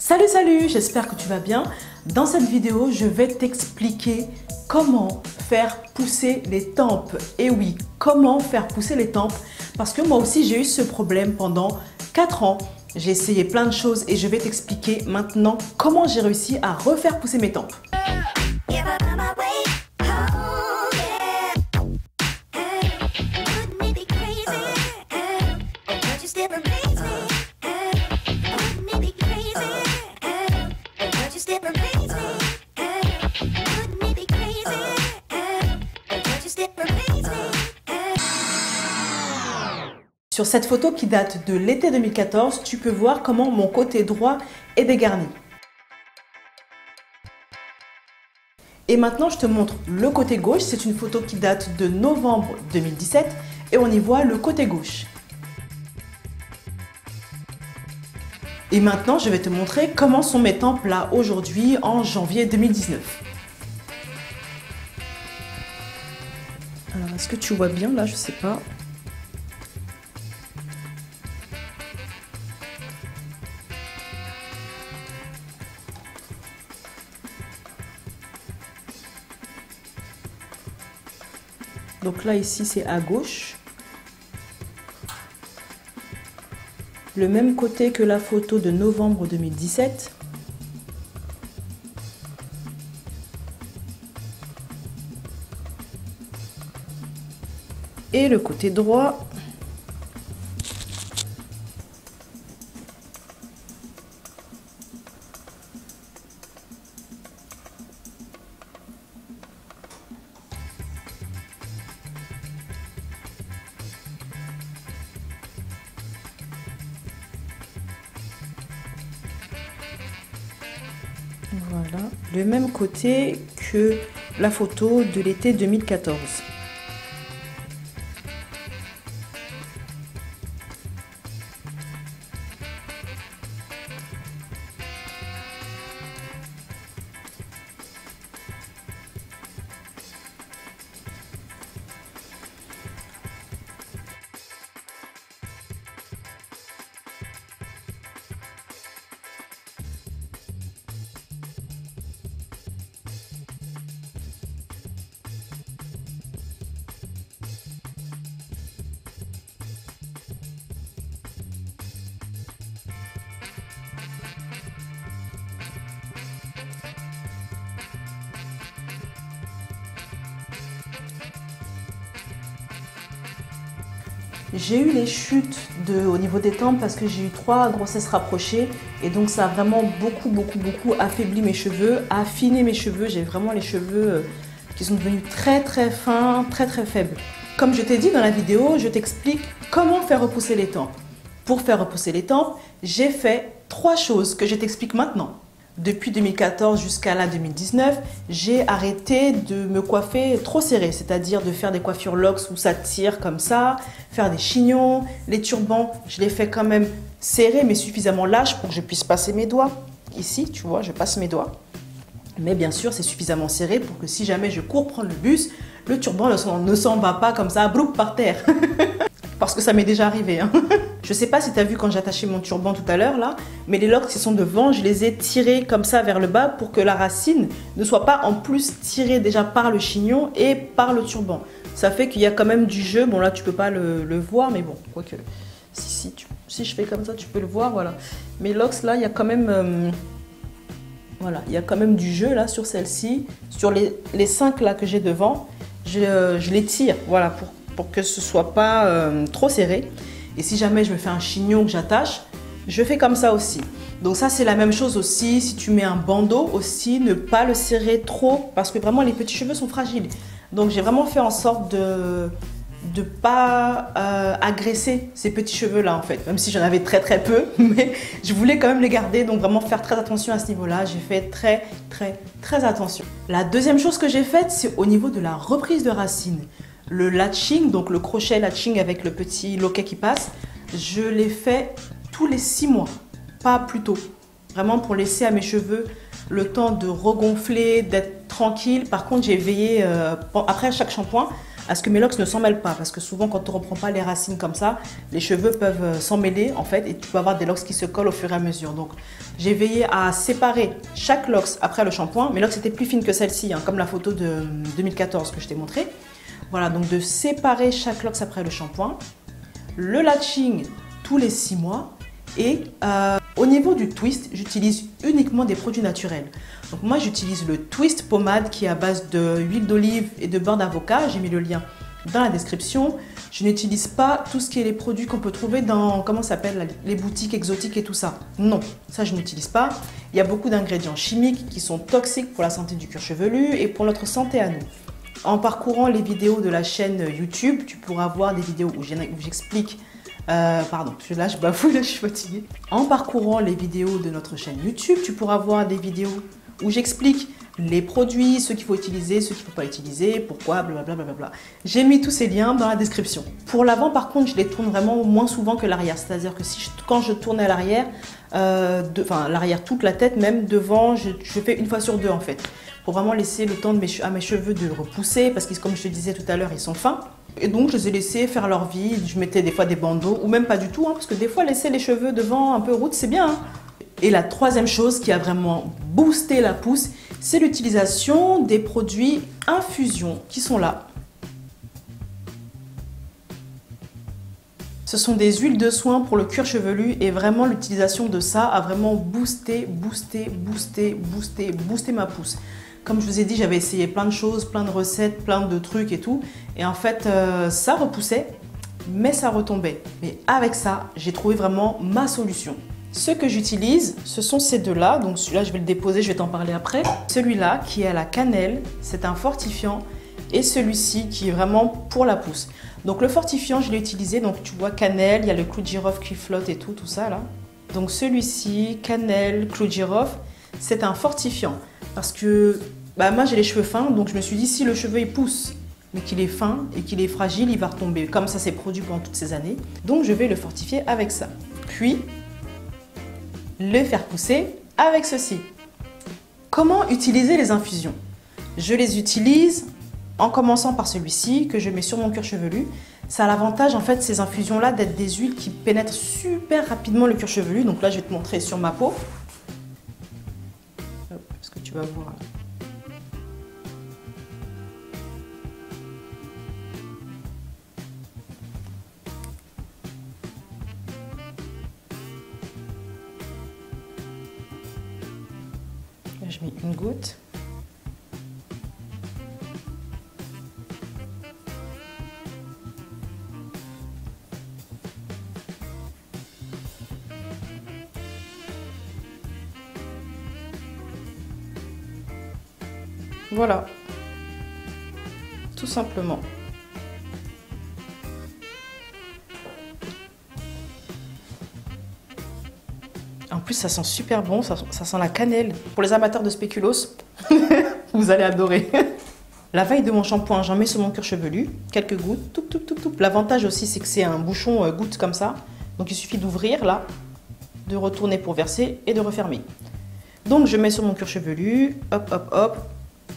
Salut, j'espère que tu vas bien. Dans cette vidéo, je vais t'expliquer comment faire pousser les tempes. Et oui, comment faire pousser les tempes, parce que moi aussi j'ai eu ce problème pendant 4 ans. J'ai essayé plein de choses et je vais t'expliquer maintenant comment j'ai réussi à refaire pousser mes tempes. Sur cette photo qui date de l'été 2014, tu peux voir comment mon côté droit est dégarni. Et maintenant, je te montre le côté gauche. C'est une photo qui date de novembre 2017 et on y voit le côté gauche. Et maintenant, je vais te montrer comment sont mes tempes là aujourd'hui en janvier 2019. Alors, est-ce que tu vois bien là? Je sais pas. Donc là, ici, c'est à gauche. Le même côté que la photo de novembre 2017. Et le côté droit. Voilà, le même côté que la photo de l'été 2014. J'ai eu les chutes au niveau des tempes parce que j'ai eu 3 grossesses rapprochées et donc ça a vraiment beaucoup affaibli mes cheveux, affiné mes cheveux. J'ai vraiment les cheveux qui sont devenus très fins, très faibles. Comme je t'ai dit dans la vidéo, je t'explique comment faire repousser les tempes. Pour faire repousser les tempes, j'ai fait 3 choses que je t'explique maintenant. Depuis 2014 jusqu'à là 2019, j'ai arrêté de me coiffer trop serré, c'est-à-dire de faire des coiffures locks où ça tire comme ça, faire des chignons, les turbans, je les fais quand même serrés mais suffisamment larges pour que je puisse passer mes doigts. Ici, tu vois, je passe mes doigts. Mais bien sûr, c'est suffisamment serré pour que si jamais je cours prendre le bus, le turban ne s'en va pas comme ça, broup par terre. Parce que ça m'est déjà arrivé. Hein. Je sais pas si tu as vu quand j'ai attaché mon turban tout à l'heure là, mais les locks qui sont devant, je les ai tirés comme ça vers le bas pour que la racine ne soit pas en plus tirée déjà par le chignon et par le turban. Ça fait qu'il y a quand même du jeu. Bon là tu peux pas le voir, mais bon, quoique si je fais comme ça tu peux le voir, voilà. Mes locks là, il y a quand même voilà, il y a quand même du jeu là sur celle-ci, sur les 5 là que j'ai devant, je les tire, voilà, pour que ce soit pas trop serré. Et si jamais je me fais un chignon que j'attache, je fais comme ça aussi. Donc ça c'est la même chose aussi, si tu mets un bandeau aussi, ne pas le serrer trop parce que vraiment les petits cheveux sont fragiles. Donc j'ai vraiment fait en sorte de ne pas agresser ces petits cheveux là en fait. Même si j'en avais très peu, mais je voulais quand même les garder. Donc vraiment faire très attention à ce niveau là, j'ai fait très attention. La deuxième chose que j'ai faite, c'est au niveau de la reprise de racines. Le latching, donc le crochet latching avec le petit loquet qui passe, je l'ai fait tous les 6 mois, pas plus tôt. Vraiment pour laisser à mes cheveux le temps de regonfler, d'être tranquille. Par contre, j'ai veillé après chaque shampoing à ce que mes locks ne s'en mêlent pas. Parce que souvent, quand on ne reprend pas les racines comme ça, les cheveux peuvent s'en mêler en fait et tu peux avoir des locks qui se collent au fur et à mesure. Donc, j'ai veillé à séparer chaque locks après le shampoing. Mes locks étaient plus fines que celle-ci, hein, comme la photo de 2014 que je t'ai montré. Voilà, donc de séparer chaque locks après le shampoing. Le latching tous les 6 mois. Et au niveau du twist, j'utilise uniquement des produits naturels. Donc moi, j'utilise le twist pommade qui est à base d'huile d'olive et de beurre d'avocat. J'ai mis le lien dans la description. Je n'utilise pas tout ce qui est les produits qu'on peut trouver dans, comment ça s'appelle, les boutiques exotiques et tout ça. Non, ça je n'utilise pas. Il y a beaucoup d'ingrédients chimiques qui sont toxiques pour la santé du cuir chevelu et pour notre santé à nous. En parcourant les vidéos de la chaîne YouTube, tu pourras voir des vidéos où j'explique. Pardon, là je bafouille, là je suis fatiguée. En parcourant les vidéos de notre chaîne YouTube, tu pourras voir des vidéos où j'explique les produits, ce qu'il faut utiliser, ce qu'il ne faut pas utiliser, pourquoi, blablabla. J'ai mis tous ces liens dans la description. Pour l'avant, par contre, je les tourne vraiment moins souvent que l'arrière. C'est-à-dire que quand je tourne à l'arrière, l'arrière toute la tête, même devant, je fais une fois sur 2 en fait. Pour vraiment laisser le temps à mes cheveux de repousser, parce que comme je te disais tout à l'heure, ils sont fins. Et donc, je les ai laissés faire leur vie. Je mettais des fois des bandeaux, ou même pas du tout, hein, parce que des fois, laisser les cheveux devant un peu route, c'est bien. Hein. Et la troisième chose qui a vraiment boosté la pousse, c'est l'utilisation des produits infusion qui sont là. Ce sont des huiles de soin pour le cuir chevelu et vraiment l'utilisation de ça a vraiment boosté ma pousse. Comme je vous ai dit, j'avais essayé plein de choses, plein de recettes, plein de trucs et tout. Et en fait, ça repoussait, mais ça retombait. Mais avec ça, j'ai trouvé vraiment ma solution. Ce que j'utilise, ce sont ces deux-là. Donc celui-là, je vais le déposer, je vais t'en parler après. Celui-là qui est à la cannelle, c'est un fortifiant. Et celui-ci qui est vraiment pour la pousse. Donc le fortifiant, je l'ai utilisé. Donc tu vois, cannelle, il y a le clou de girofle qui flotte et tout ça là. Donc celui-ci, cannelle, clou de girofle, c'est un fortifiant. Parce que moi j'ai les cheveux fins, donc je me suis dit si le cheveu il pousse, mais qu'il est fin et qu'il est fragile, il va retomber. Comme ça s'est produit pendant toutes ces années. Donc je vais le fortifier avec ça. Puis le faire pousser avec ceci. Comment utiliser les infusions? Je les utilise en commençant par celui-ci que je mets sur mon cuir chevelu. Ça a l'avantage en fait ces infusions là d'être des huiles qui pénètrent super rapidement le cuir chevelu. Donc là je vais te montrer sur ma peau. Parce que tu vas voir. Là, je mets une goutte. Voilà, tout simplement. En plus, ça sent super bon, ça sent la cannelle. Pour les amateurs de spéculoos, vous allez adorer. La veille de mon shampoing, j'en mets sur mon cuir chevelu, quelques gouttes, toup. L'avantage aussi, c'est que c'est un bouchon goutte comme ça. Donc il suffit d'ouvrir là, de retourner pour verser et de refermer. Donc je mets sur mon cuir chevelu, hop.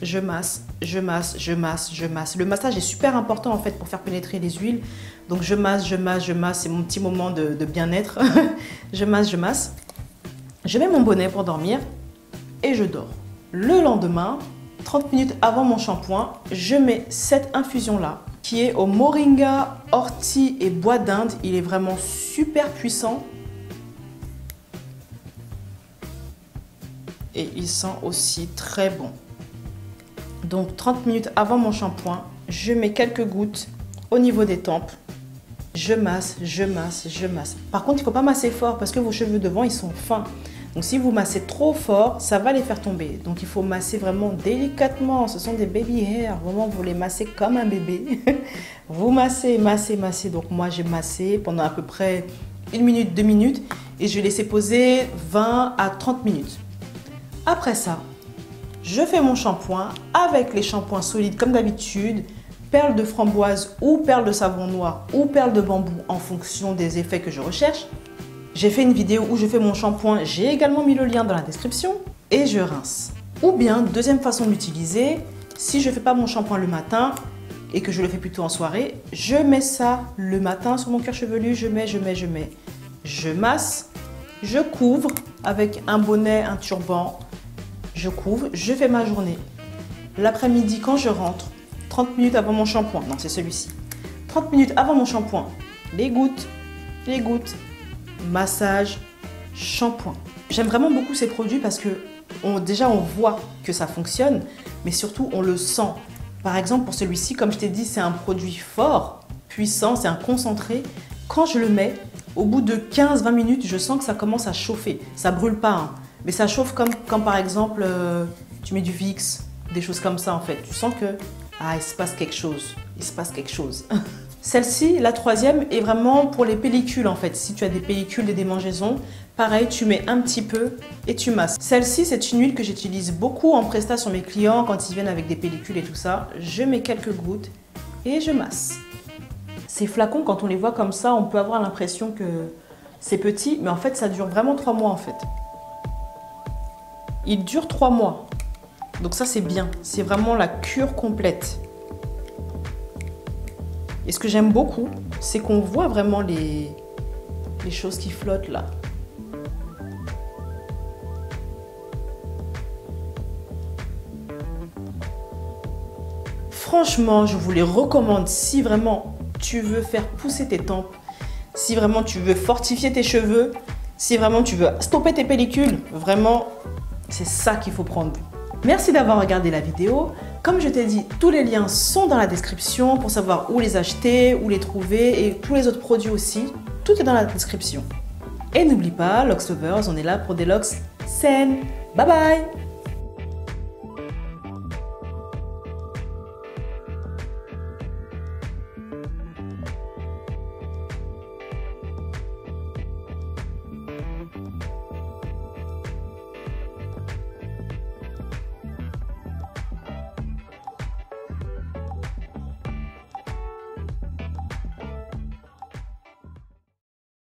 Je masse. Le massage est super important en fait pour faire pénétrer les huiles. Donc je masse. C'est mon petit moment de bien-être. je masse. Je mets mon bonnet pour dormir et je dors. Le lendemain, 30 minutes avant mon shampoing, je mets cette infusion-là qui est au moringa, ortie et bois d'Inde. Il est vraiment super puissant. Et il sent aussi très bon. Donc 30 minutes avant mon shampoing, je mets quelques gouttes au niveau des tempes. Je masse. Par contre, il ne faut pas masser fort parce que vos cheveux devant, ils sont fins. Donc si vous massez trop fort, ça va les faire tomber. Donc il faut masser vraiment délicatement. Ce sont des baby hairs. Vraiment, vous les massez comme un bébé. Vous massez. Donc moi, j'ai massé pendant à peu près 1 minute, 2 minutes. Et je vais laisser poser 20 à 30 minutes. Après ça, je fais mon shampoing avec les shampoings solides comme d'habitude, perles de framboise ou perles de savon noir ou perles de bambou en fonction des effets que je recherche. J'ai fait une vidéo où je fais mon shampoing, j'ai également mis le lien dans la description et je rince. Ou bien, deuxième façon de l'utiliser, si je ne fais pas mon shampoing le matin, et que je le fais plutôt en soirée, je mets ça le matin sur mon cuir chevelu, je mets. Je masse, je couvre avec un bonnet, un turban, je couvre, je fais ma journée. L'après-midi quand je rentre, 30 minutes avant mon shampoing, non c'est celui-ci, 30 minutes avant mon shampoing, les gouttes, massage, shampoing. J'aime vraiment beaucoup ces produits parce que déjà on voit que ça fonctionne, mais surtout on le sent. Par exemple pour celui-ci, comme je t'ai dit, c'est un produit fort, puissant, c'est un concentré. Quand je le mets, au bout de 15-20 minutes, je sens que ça commence à chauffer. Ça brûle pas, hein, mais ça chauffe comme par exemple, tu mets du Vicks, des choses comme ça en fait. Tu sens que, il se passe quelque chose. Celle-ci, la troisième, est vraiment pour les pellicules en fait. Si tu as des pellicules et des démangeaisons, pareil, tu mets un petit peu et tu masses. Celle-ci, c'est une huile que j'utilise beaucoup en prestat sur mes clients quand ils viennent avec des pellicules et tout ça. Je mets quelques gouttes et je masse. Ces flacons, quand on les voit comme ça, on peut avoir l'impression que c'est petit, mais en fait, ça dure vraiment 3 mois en fait. Il dure 3 mois. Donc ça, c'est bien. C'est vraiment la cure complète. Et ce que j'aime beaucoup, c'est qu'on voit vraiment les choses qui flottent là. Franchement, je vous les recommande si vraiment tu veux faire pousser tes tempes, si vraiment tu veux fortifier tes cheveux, si vraiment tu veux stopper tes pellicules, vraiment, c'est ça qu'il faut prendre. Merci d'avoir regardé la vidéo. Comme je t'ai dit, tous les liens sont dans la description pour savoir où les acheter, où les trouver et tous les autres produits aussi. Tout est dans la description. Et n'oublie pas, Locks Lovers, on est là pour des locks saines. Bye bye!